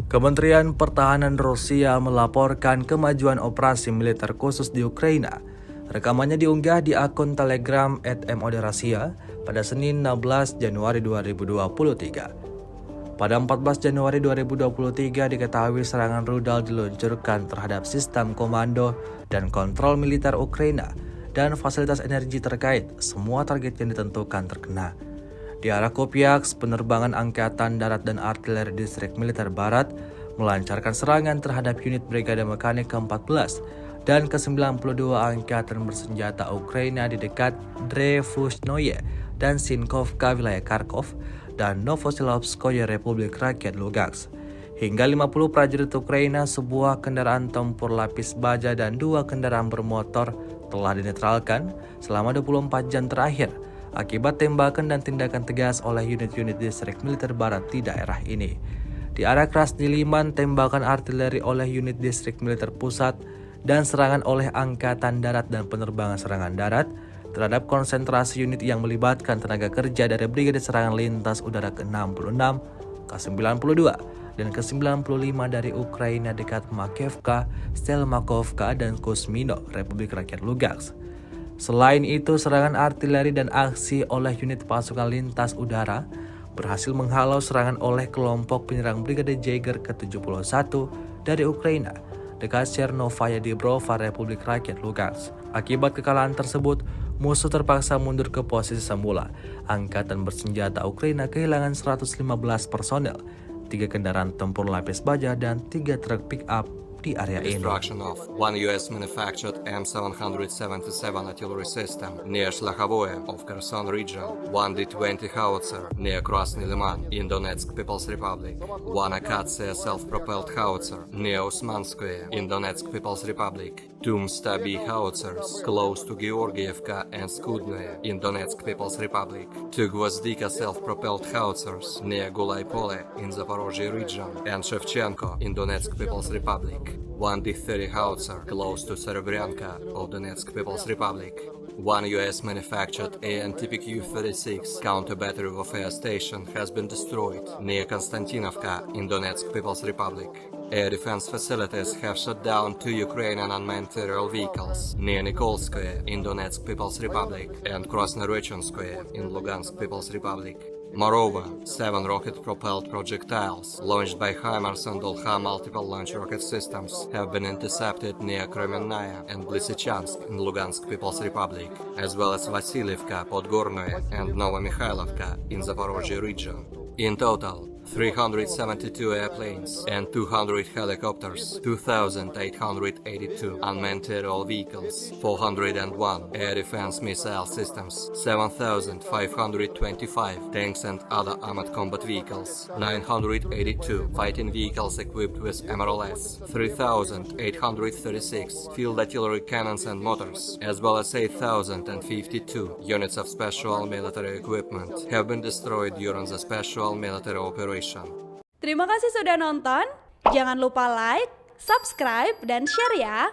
Kementerian Pertahanan Rusia melaporkan kemajuan operasi militer khusus di Ukraina. Rekamannya diunggah di akun Telegram @moderasia pada Senin 16 Januari 2023. Pada 14 Januari 2023 diketahui serangan rudal diluncurkan terhadap sistem komando dan kontrol militer Ukraina dan fasilitas energi terkait. Semua target yang ditentukan terkena. Di arah Kupiansk, penerbangan Angkatan Darat dan Artileri Distrik Militer Barat melancarkan serangan terhadap unit Brigade Mekanik ke-14 dan ke-92 Angkatan Bersenjata Ukraina di dekat Drevusnoye dan Sinkovka wilayah Kharkov dan Novosilovskoye Republik Rakyat Lugansk. Hingga 50 prajurit Ukraina, sebuah kendaraan tempur lapis baja dan 2 kendaraan bermotor telah dinetralkan selama 24 jam terakhir akibat tembakan dan tindakan tegas oleh unit-unit distrik militer barat di daerah ini. Di arah Krasny Liman, tembakan artileri oleh unit distrik militer pusat dan serangan oleh Angkatan Darat dan penerbangan serangan darat terhadap konsentrasi unit yang melibatkan tenaga kerja dari Brigade Serangan Lintas Udara ke-66, K-92, dan ke-95 dari Ukraina dekat Makevka, Stelmakovka, dan Kuzmino, Republik Rakyat Lugansk. Selain itu, serangan artileri dan aksi oleh unit pasukan lintas udara berhasil menghalau serangan oleh kelompok penyerang Brigade Jaeger ke-71 dari Ukraina dekat Chernovaya Dibrova, Republik Rakyat Lugansk. Akibat kekalahan tersebut, musuh terpaksa mundur ke posisi semula. Angkatan Bersenjata Ukraina kehilangan 115 personel, 3 kendaraan tempur lapis baja, dan 3 truk pick-up di area ini. Destruction of one US manufactured M777 artillery system near Shlakhovoye of Kherson region, one D-20 howitzer near Krasny Liman in Donetsk People's Republic, one Akatsiya self-propelled howitzer near Usmanskoye in Donetsk People's Republic, two Msta-B howitzers close to Georgievka and Skudnoye in Donetsk People's Republic, two Gvozdika self-propelled howitzers near Gulay-Pole in Zaporozhye region and Shevchenko in Donetsk People's Republic, one D-30 howitzer close to Serebryanka of Donetsk People's Republic, one US-manufactured AN-TPQ-36 counter-battery warfare station has been destroyed near Konstantinovka in Donetsk People's Republic. Air defense facilities have shot down 2 Ukrainian unmanned aerial vehicles near Nikolskoye in Donetsk People's Republic and Krasnorechenskoye in Lugansk People's Republic. Moreover, 7 rocket-propelled projectiles launched by HIMARS and Olha multiple launch rocket systems have been intercepted near Kremenная and Lysychansk in Lugansk People's Republic, as well as Vasilievka, Podgornoye and Novomikhailivka in Zaporozhye region. In total, 372 airplanes and 200 helicopters, 2,882 unmanned aerial vehicles, 401 air defense missile systems, 7,525 tanks and other armored combat vehicles, 982 fighting vehicles equipped with MRLS, 3,836 field artillery cannons and mortars, as well as 8,052 units of special military equipment have been destroyed during the special military operation. Terima kasih sudah nonton. Jangan lupa like, subscribe, dan share ya.